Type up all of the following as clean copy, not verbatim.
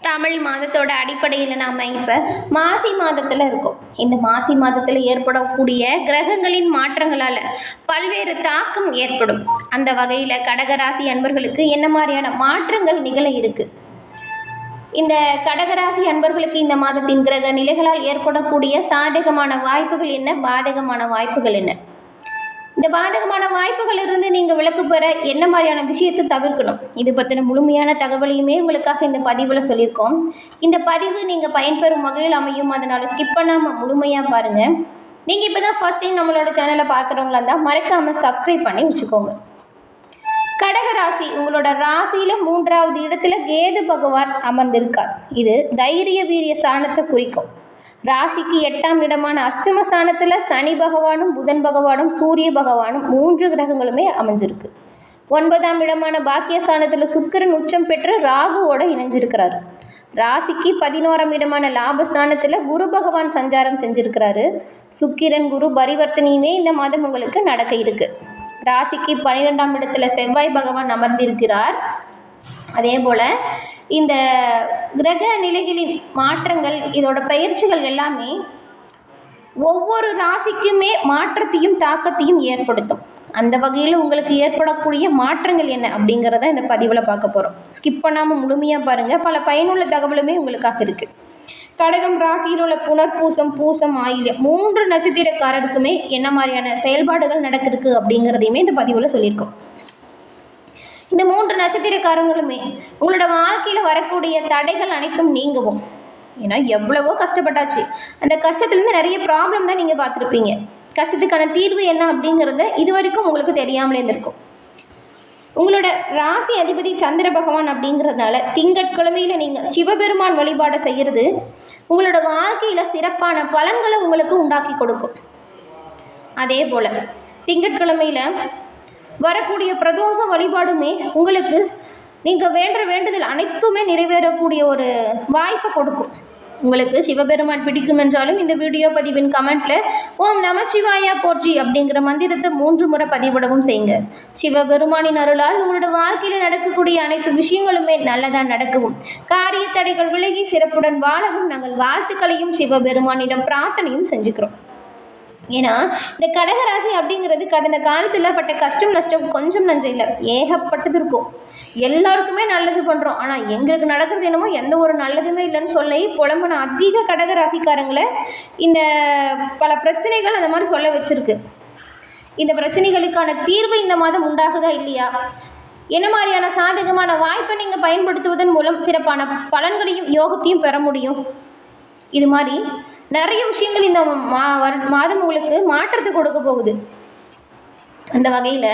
தமிழ் மாதத்தோட அடிப்படையில் நாம் இப்போ மாசி மாதத்தில் இருக்கோம். இந்த மாசி மாதத்தில் ஏற்படக்கூடிய கிரகங்களின் மாற்றங்களால் பல்வேறு தாக்கம் ஏற்படும். அந்த வகையில் கடகராசி அன்பர்களுக்கு என்ன மாதிரியான மாற்றங்கள் நிகழ இருக்கு? இந்த கடகராசி அன்பர்களுக்கு இந்த மாதத்தின் கிரக நிலைகளால் ஏற்படக்கூடிய சாதகமான வாய்ப்புகள் என்ன, பாதகமான வாய்ப்புகள் என்ன? இந்த பாதகமான வாய்ப்புகளிலிருந்து நீங்கள் விலக்கு பெற என்ன மாதிரியான விஷயத்தை தவிர்க்கணும், இது பற்றின முழுமையான தகவலையுமே உங்களுக்காக இந்த பதிவில் சொல்லியிருக்கோம். இந்த பதிவு நீங்கள் பயன்பெறும் வகையில் அமையும், அதனால் ஸ்கிப் பண்ணாமல் முழுமையாக பாருங்கள். நீங்கள் இப்போ தான் ஃபர்ஸ்ட் டைம் நம்மளோட சேனலை பார்க்குறவங்களா இருந்தால் மறக்காமல் சப்ஸ்கிரைப் பண்ணி வச்சுக்கோங்க. கடகராசி, உங்களோட ராசியில் 3வது இடத்துல கேது பகவான் அமர்ந்திருக்கார். இது தைரிய வீரிய ஸ்தானத்தை குறிக்கும். ராசிக்கு 8ஆம் இடமான அஷ்டமஸ்தானத்தில் சனி பகவானும் புதன் பகவானும் சூரிய பகவானும் 3 கிரகங்களுமே அமைஞ்சிருக்கு. 9ஆம் இடமான பாக்கியஸ்தானத்தில் சுக்கிரன் உச்சம் பெற்று ராகுவோட இணைஞ்சிருக்கிறாரு. ராசிக்கு 11ஆம் இடமான லாபஸ்தானத்தில் குரு பகவான் சஞ்சாரம் செஞ்சிருக்கிறாரு. சுக்கிரன் குரு பரிவர்த்தனையுமே இந்த மாதம் உங்களுக்கு நடக்க இருக்கு. ராசிக்கு 12ஆம் இடத்துல செவ்வாய் பகவான் அமர்ந்திருக்கிறார். அதே போல் இந்த கிரக நிலைகளின் மாற்றங்கள், இதோட பயிற்சிகள் எல்லாமே ஒவ்வொரு ராசிக்குமே மாற்றத்தையும் தாக்கத்தையும் ஏற்படுத்தும். அந்த வகையில் உங்களுக்கு ஏற்படக்கூடிய மாற்றங்கள் என்ன அப்படிங்கிறத இந்த பதிவில் பார்க்க போகிறோம். ஸ்கிப் பண்ணாமல் முழுமையாக பாருங்கள், பல பயனுள்ள தகவலுமே உங்களுக்காக இருக்குது. கடகம் ராசியில் உள்ள புனர்பூசம், பூசம், ஆயில்யம் 3 நட்சத்திரக்காரருக்குமே என்ன மாதிரியான செயல்பாடுகள் நடக்குது அப்படிங்கிறதையுமே இந்த பதிவில் சொல்லியிருக்கோம். இந்த 3 நட்சத்திரக்காரங்களுமே உங்களோட வாழ்க்கையில் வரக்கூடிய தடைகள் அனைத்தும் நீங்கவும். ஏன்னா எவ்வளவோ கஷ்டப்பட்டாச்சு, அந்த கஷ்டத்துலேருந்து நிறைய ப்ராப்ளம் தான் நீங்கள் பார்த்துருப்பீங்க. கஷ்டத்துக்கான தீர்வு என்ன அப்படிங்கிறத இது வரைக்கும் உங்களுக்கு தெரியாமலே இருந்திருக்கும். உங்களோட ராசி அதிபதி சந்திர பகவான் அப்படிங்கிறதுனால திங்கட்கிழமையில் நீங்கள் சிவபெருமான் வழிபாடை செய்கிறது உங்களோட வாழ்க்கையில் சிறப்பான பலன்களை உங்களுக்கு உண்டாக்கி கொடுக்கும். அதே போல் திங்கட்கிழமையில் வரக்கூடிய பிரதோஷ வழிபாடுமே உங்களுக்கு நீங்கள் வேண்டுதல் அனைத்துமே நிறைவேறக்கூடிய ஒரு வாய்ப்பை கொடுக்கும். உங்களுக்கு சிவபெருமான் பிடிக்கும் என்றாலும் இந்த வீடியோ பதிவின் கமெண்ட்டில் ஓம் நமச்சிவாயா போற்றி அப்படிங்கிற மந்திரத்தை 3 முறை பதிவிடவும் செய்யுங்க. சிவபெருமானின் அருளால் உங்களோட வாழ்க்கையில் நடக்கக்கூடிய அனைத்து விஷயங்களுமே நல்லதாக நடக்கவும், காரிய தடைகள் விலகி சிறப்புடன் வாழவும் நாங்கள் வாழ்த்துக்களையும் சிவபெருமானிடம் பிரார்த்தனையும் செஞ்சுக்கிறோம். ஏன்னா இந்த கடகராசி அப்படிங்கிறது கடந்த காலத்தில் பட்ட கஷ்டம் நஷ்டம் கொஞ்சம் நஞ்சம் இல்லை, ஏகப்பட்டது இருக்கும். எல்லாருக்குமே நல்லது பண்ணுறோம், ஆனால் எங்களுக்கு நடக்கிறது என்னமோ எந்த ஒரு நல்லதுமே இல்லைன்னு சொல்லி புலம்புன அதிக கடகராசிக்காரங்களை இந்த பல பிரச்சனைகள் அந்த மாதிரி சொல்ல வச்சுருக்கு. இந்த பிரச்சனைகளுக்கான தீர்வு இந்த மாதம் உண்டாகுதா இல்லையா, என்ன மாதிரியான சாதகமான வாய்ப்பை நீங்கள் பயன்படுத்துவதன் மூலம் சிறப்பான பலன்களையும் யோகத்தையும் பெற முடியும், இது மாதிரி நிறைய விஷயங்கள் இந்த மாதம் உங்களுக்கு மாற்றத்தை கொடுக்க போகுது. அந்த வகையில்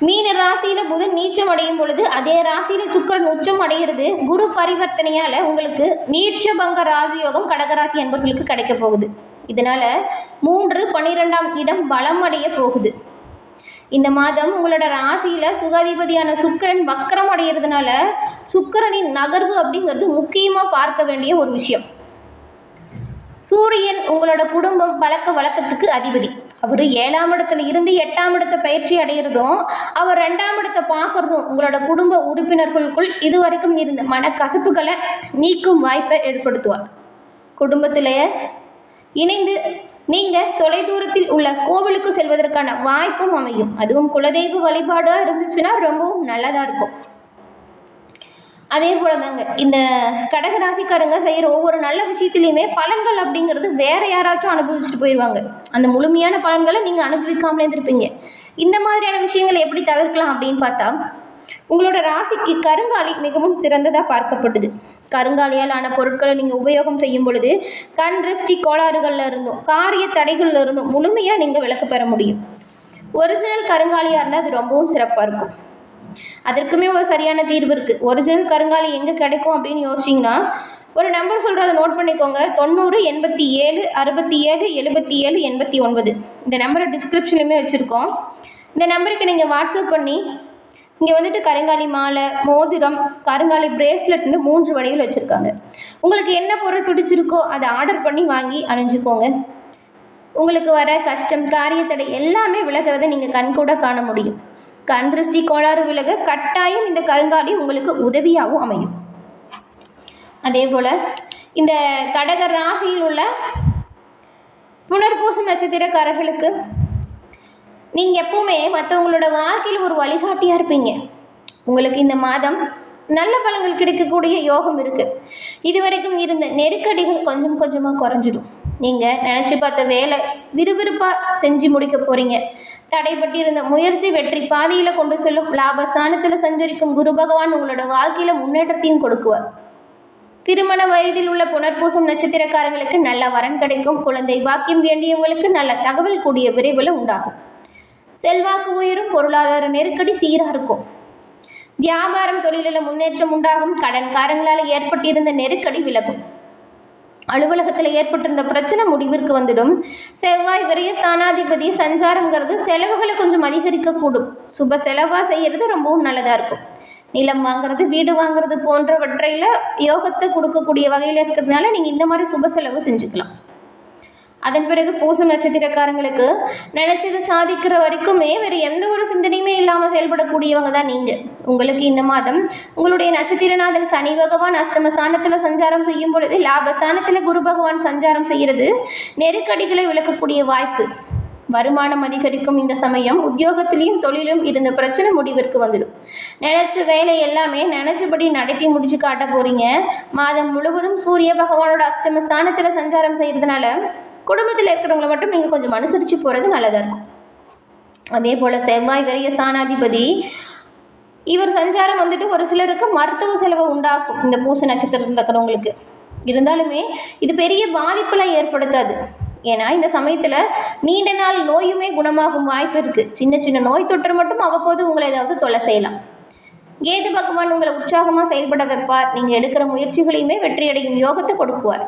மீன ராசியில் புதன் நீச்சம் அடையும் பொழுது அதே ராசியில் சுக்கிரன் உச்சம் அடைகிறது குரு பரிவர்த்தனையால் உங்களுக்கு நீச்சபங்க ராஜயோகம் கடகராசி அன்பர்களுக்கு கிடைக்க போகுது. இதனால் 3, 12ஆம் இடம் பலம் அடைய போகுது. இந்த மாதம் உங்களோட ராசியில் சுகாதிபதியான சுக்கிரன் வக்கரம் அடைகிறதுனால சுக்கிரனின் நகர்வு அப்படிங்கிறது முக்கியமாக பார்க்க வேண்டிய ஒரு விஷயம். சூரியன் உங்களோட குடும்பம் பழக்க வழக்கத்துக்கு அதிபதி. அவர் 7ஆம் இடத்துல இருந்து 8ஆம் இடத்தை பயிற்சி அடைகிறதும் அவர் 2ஆம் இடத்தை பார்க்குறதும் உங்களோட குடும்ப உறுப்பினர்களுக்குள் இதுவரைக்கும் இருந்த மனக்கசப்புகளை நீக்கும் வாய்ப்பை ஏற்படுத்துவார். குடும்பத்தில் இணைந்து நீங்கள் தொலைதூரத்தில் உள்ள கோவிலுக்கு செல்வதற்கான வாய்ப்பும் அமையும். அதுவும் குலதெய்வ வழிபாடாக இருந்துச்சுன்னா ரொம்பவும் நல்லதாக இருக்கும். அதே போல் தாங்க இந்த கடகராசிக்காரங்க செய்கிற ஒவ்வொரு நல்ல விஷயத்துலையுமே பலன்கள் அப்படிங்கிறது வேறு யாராச்சும் அனுபவிச்சுட்டு போயிடுவாங்க. அந்த முழுமையான பலன்களை நீங்கள் அனுபவிக்காமலே இருந்திருப்பீங்க. இந்த மாதிரியான விஷயங்களை எப்படி தவிர்க்கலாம் அப்படின்னு பார்த்தா, உங்களோட ராசிக்கு கருங்காலி மிகவும் சிறந்ததாக பார்க்கப்பட்டது. கருங்காலியால் ஆன பொருட்களை நீங்கள் உபயோகம் செய்யும் பொழுது கண் திருஷ்டி கோளாறுகளில் இருந்தும் காரிய தடைகளில் இருந்தும் முழுமையாக நீங்கள் விலக்கு பெற முடியும். ஒரிஜினல் கருங்காலியாக இருந்தால் அது ரொம்பவும் சிறப்பாக இருக்கும். அதற்குமே ஒரு சரியான தீர்வு இருக்குது. ஒரிஜினல் கருங்காலி எங்கே கிடைக்கும் அப்படின்னு யோசிச்சிங்கன்னா ஒரு நம்பர் சொல்கிறத நோட் பண்ணிக்கோங்க. 90 87 67 77 89. இந்த நம்பரை டிஸ்கிரிப்ஷன்லையுமே வச்சுருக்கோம். இந்த நம்பருக்கு நீங்கள் வாட்ஸ்அப் பண்ணி இங்கே வந்துட்டு கருங்காலி மாலை, மோதிரம், கருங்காலி பிரேஸ்லெட்னு 3 வடிவில் வச்சுருக்காங்க. உங்களுக்கு என்ன பொருள் பிடிச்சிருக்கோ அதை ஆர்டர் பண்ணி வாங்கி அணிஞ்சுக்கோங்க. உங்களுக்கு வர கஷ்டம் காரியத்தடை எல்லாமே விலகிறத நீங்கள் கண்கூட காண முடியும். கண் திருஷ்டி கோளாறு விலக கட்டாயம் இந்த கருங்காலி உங்களுக்கு உதவியாகவும் அமையும். அதே போல் இந்த கடக ராசியில் உள்ள புனர்பூசம் நட்சத்திரக்காரர்களுக்கு நீங்கள் எப்பவுமே மற்றவங்களோட வாழ்க்கையில் ஒரு வழிகாட்டியாக இருப்பீங்க. உங்களுக்கு இந்த மாதம் நல்ல பலன்கள் கிடைக்கக்கூடிய யோகம் இருக்குது. இதுவரைக்கும் இருந்த நெருக்கடிகள் கொஞ்சம் கொஞ்சமாக குறைஞ்சிடும். நீங்கள் நினச்சி பார்த்த வேலை விறுவிறுப்பாக செஞ்சு முடிக்க போகிறீங்க. தடைப்பட்டு இருந்த முயற்சி வெற்றி பாதையில் கொண்டு செல்லும். லாபஸ்தானத்தில் சஞ்சரிக்கும் குரு பகவான் உங்களோட வாழ்க்கையில் முன்னேற்றத்தையும் கொடுக்குவார். திருமண வயதில் உள்ள புனர்பூசம் நட்சத்திரக்காரங்களுக்கு நல்ல வரன் கிடைக்கும். குழந்தை பாக்கியம் வேண்டியவங்களுக்கு நல்ல தகவல் கூடிய விரைவில் உண்டாகும். செல்வாக்கு உயரும். பொருளாதார நெருக்கடி சீராக இருக்கும். வியாபாரம் தொழிலில் முன்னேற்றம் உண்டாகும். கடன்காரங்களால் ஏற்பட்டிருந்த நெருக்கடி விலகும். அலுவலகத்தில் ஏற்பட்டிருந்த பிரச்சனை முடிவிற்கு வந்துடும். செவ்வாய் விரைய ஸ்தானாதிபதி சஞ்சாரங்கிறது செலவுகளை கொஞ்சம் அதிகரிக்கக்கூடும். சுப செலவாக செய்கிறது ரொம்பவும் நல்லதாக இருக்கும். நிலம் வாங்குறது வீடு வாங்குறது போன்றவற்றையில் யோகத்தை கொடுக்கக்கூடிய வகையில் இருக்கிறதுனால நீங்கள் இந்த மாதிரி சுப செலவு செஞ்சுக்கலாம். அதன் பிறகு பூசம் நட்சத்திரக்காரங்களுக்கு நினைச்சது சாதிக்கிற வரைக்குமே வேறு எந்த ஒரு சிந்தனையுமே இல்லாமல் செயல்படக்கூடியவங்க தான் நீங்கள். உங்களுக்கு இந்த மாதம் உங்களுடைய நட்சத்திரநாதன் சனி பகவான் அஷ்டமஸ்தானத்தில் சஞ்சாரம் செய்யும் பொழுது லாபஸ்தானத்தில் குரு பகவான் சஞ்சாரம் செய்கிறது நெருக்கடிகளை விளக்கக்கூடிய வாய்ப்பு. வருமானம் அதிகரிக்கும். இந்த சமயம் உத்தியோகத்திலையும் தொழிலும் இருந்த பிரச்சனை முடிவிற்கு வந்துடும். நினைச்ச வேலை எல்லாமே நினைச்சபடி நடத்தி முடிச்சு காட்ட போறீங்க. மாதம் முழுவதும் சூரிய பகவானோட அஷ்டமஸ்தானத்தில் சஞ்சாரம் செய்யறதுனால குடும்பத்தில் இருக்கிறவங்களை மட்டும் நீங்கள் கொஞ்சம் அனுசரித்து போகிறது நல்லதாக இருக்கும். அதே போல் செவ்வாய் விரைய ஸ்தானாதிபதி இவர் சஞ்சாரம் வந்துட்டு ஒரு சிலருக்கு மருத்துவ செலவை உண்டாக்கும். இந்த பூச நட்சத்திரத்தில் இருக்கிறவங்களுக்கு இருந்தாலுமே இது பெரிய பாதிப்பெல்லாம் ஏற்படுத்தாது. ஏன்னா இந்த சமயத்தில் நீண்ட நாள் நோயுமே குணமாகும் வாய்ப்பு இருக்குது. சின்ன சின்ன நோய் தொற்று மட்டும் அவ்வப்போது உங்களை ஏதாவது தொலை செய்யலாம். கேது பகவான் உங்களை உற்சாகமாக செயல்பட வைப்பார். நீங்கள் எடுக்கிற முயற்சிகளையுமே வெற்றியடையும் யோகத்தை கொடுக்குவார்.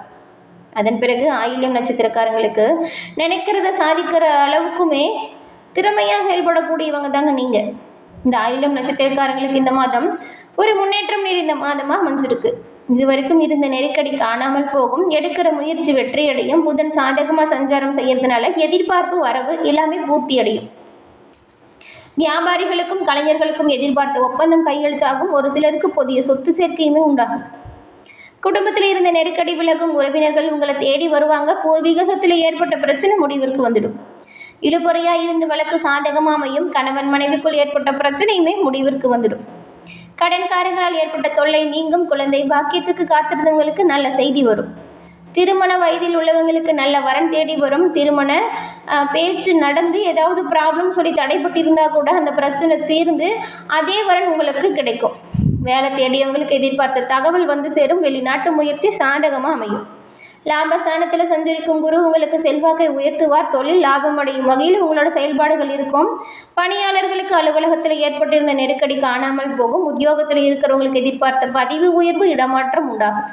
அதன் பிறகு ஆயில்யம் நட்சத்திரக்காரங்களுக்கு நினைக்கிறத சாதிக்கிற அளவுக்குமே திறமையாக செயல்படக்கூடியவங்க தாங்க நீங்கள். இந்த ஆயில்யம் நட்சத்திரக்காரங்களுக்கு இந்த மாதம் ஒரு முன்னேற்றம் நிறைந்த மாதமாக அமைஞ்சிருக்கு. இதுவரைக்கும் இருந்த நெருக்கடி காணாமல் போகும். எடுக்கிற முயற்சி வெற்றியடையும். புதன் சாதகமாக சஞ்சாரம் செய்யறதுனால எதிர்பார்ப்பு வரவு எல்லாமே பூர்த்தி அடையும். வியாபாரிகளுக்கும் கலைஞர்களுக்கும் எதிர்பார்த்த ஒப்பந்தம் கையெழுத்தாகும். ஒரு சிலருக்கு புதிய சொத்து சேர்க்கையுமே உண்டாகும். குடும்பத்தில் இருந்த நெருக்கடி விலகும். உறவினர்கள் உங்களை தேடி வருவாங்க. பூர்வீக சொத்தில் ஏற்பட்ட பிரச்சனை முடிவிற்கு வந்துடும். இழுபறையாக இருந்து வழக்கு சாதகமாக அமையும். கணவன் மனைவிக்குள் ஏற்பட்ட பிரச்சனையுமே முடிவிற்கு வந்துடும். கடன்காரங்களால் ஏற்பட்ட தொல்லை நீங்கும். குழந்தை பாக்கியத்துக்கு காத்திருந்தவங்களுக்கு நல்ல செய்தி வரும். திருமண வயதில் உள்ளவங்களுக்கு நல்ல வரன் தேடி வரும். திருமண பேச்சு நடந்து ஏதாவது ப்ராப்ளம் சொல்லி தடைப்பட்டிருந்தால் கூட அந்த பிரச்சனை தீர்ந்து அதே வரன் உங்களுக்கு கிடைக்கும். வேலை தேடியவங்களுக்கு எதிர்பார்த்த தகவல் வந்து சேரும். வெளிநாட்டு முயற்சி சாதகமாக அமையும். லாபஸ்தானத்தில் சஞ்சரிக்கும் குரு உங்களுக்கு செல்வாக்கை உயர்த்துவார். தொழில் லாபம் அடையும் வகையில் உங்களோட செயல்பாடுகள் இருக்கும். பணியாளர்களுக்கு அலுவலகத்தில் ஏற்பட்டிருந்த நெருக்கடி காணாமல் போகும். உத்தியோகத்தில் இருக்கிறவங்களுக்கு எதிர்பார்த்த பதிவு உயர்வு இடமாற்றம் உண்டாகும்.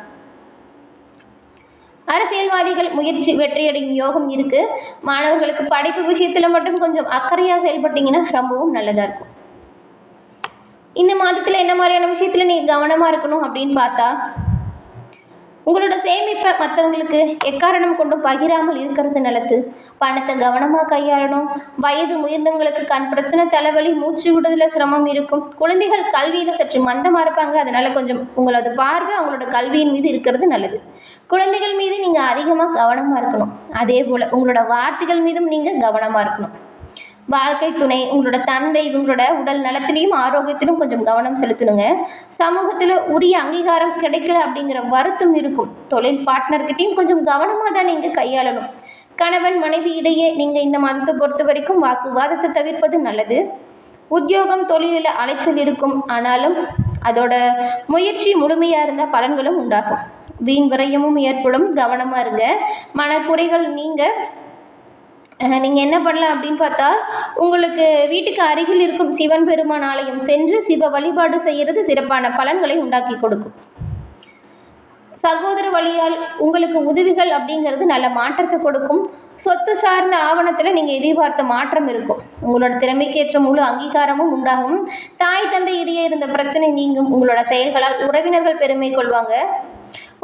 அரசியல்வாதிகள் முயற்சி வெற்றியடையும் யோகம் இருக்குது. மாணவர்களுக்கு படிப்பு விஷயத்தில் மட்டும் கொஞ்சம் அக்கறையாக செயல்பட்டீங்கன்னா ரொம்பவும் நல்லதாக இருக்கும். இந்த மாதத்தில் என்ன மாதிரியான விஷயத்தில் நீங்கள் கவனமாக இருக்கணும் அப்படின்னு பார்த்தா, உங்களோட சேமிப்பை மற்றவங்களுக்கு எக்காரணம் கொண்டும் பகிராமல் இருக்கிறது நல்லது. பணத்தை கவனமாக கையாளணும். வயது முயர்ந்தவங்களுக்கு கண் பிரச்சனை, தலைவலி, மூச்சு விடுதல சிரமம் இருக்கும். குழந்தைகள் கல்வியில் சற்று மந்தமாக இருப்பாங்க. அதனால் கொஞ்சம் உங்களோட பார்வை அவங்களோட கல்வியின் மீது இருக்கிறது நல்லது. குழந்தைகள் மீது நீங்கள் அதிகமாக கவனமாக இருக்கணும். அதே போல் உங்களோட வார்த்தைகள் மீதும் நீங்கள் கவனமாக இருக்கணும். வாழ்க்கை துணை, உங்களோட தந்தை, இவங்களோட உடல் நலத்திலையும் ஆரோக்கியத்திலும் கொஞ்சம் கவனம் செலுத்தணுங்க. சமூகத்தில் உரிய அங்கீகாரம் கிடைக்கல அப்படிங்கிற வருத்தம் இருக்கும். தொழில் பார்ட்னர்கிட்டையும் கொஞ்சம் கவனமாக தான் நீங்கள் கையாளணும். கணவன் மனைவி இடையே நீங்கள் இந்த மாதத்தை பொறுத்த வரைக்கும் வாக்குவாதத்தை தவிர்ப்பது நல்லது. உத்தியோகம் தொழிலில் அலைச்சல் இருக்கும். ஆனாலும் அதோட முயற்சி முழுமையாக இருந்தால் பலன்களும் உண்டாகும். வீண் விரயமும் ஏற்படும். கவனமாக இருங்க. மனக்குறைகள் நீங்கள் என்ன பண்ணலாம் அப்படின்னு பார்த்தா, உங்களுக்கு வீட்டுக்கு அருகில் இருக்கும் சிவன் பெருமான் ஆலயம் சென்று சிவ வழிபாடு செய்கிறது சிறப்பான பலன்களை உண்டாக்கி கொடுக்கும். சகோதர வழியால் உங்களுக்கு உதவிகள் அப்படிங்கிறது நல்ல மாற்றத்தை கொடுக்கும். சொத்து சார்ந்த ஆவணத்தில் நீங்கள் எதிர்பார்த்த மாற்றம் இருக்கும். உங்களோட திறமைக்கேற்ற முழு அங்கீகாரமும் உண்டாகும். தாய் தந்தை இடையே இருந்த பிரச்சனை நீங்கும். உங்களோட செயல்களால் உறவினர்கள் பெருமை கொள்வாங்க.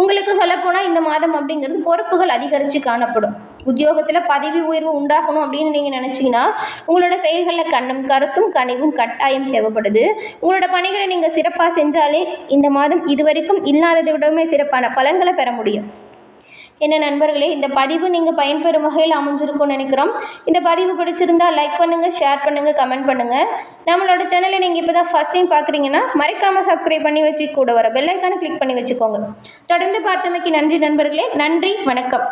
உங்களுக்கு சொல்லப்போனால் இந்த மாதம் அப்படிங்கிறது பொறுப்புகள் அதிகரித்து காணப்படும். உத்தியோகத்தில் பதவி உயர்வு உண்டாகணும் அப்படின்னு நீங்கள் நினச்சிங்கன்னா உங்களோட செயல்களில் கண்ணும் கருத்தும் கனிவும் கட்டாயம் தேவைப்படுது. உங்களோட பணிகளை நீங்கள் சிறப்பாக செஞ்சாலே இந்த மாதம் இதுவரைக்கும் இல்லாததை விடவுமே சிறப்பான பலன்களை பெற முடியும். என்ன நண்பர்களே, இந்த பதிவு நீங்கள் பயன்பெறும் வகையில் அமைஞ்சிருக்கும்னு நினைக்கிறோம். இந்த பதிவு பிடிச்சிருந்தா லைக் பண்ணுங்கள், ஷேர் பண்ணுங்கள், கமெண்ட் பண்ணுங்கள். நம்மளோட சேனலை நீங்கள் இப்போ தான் ஃபஸ்ட் டைம் பார்க்குறீங்கன்னா மறக்காமல் சப்ஸ்கிரைப் பண்ணி வச்சு கூட வர பெல் ஐக்கானை கிளிக் பண்ணி வச்சுக்கோங்க. தொடர்ந்து பார்த்தமைக்கு நன்றி நண்பர்களே. நன்றி, வணக்கம்.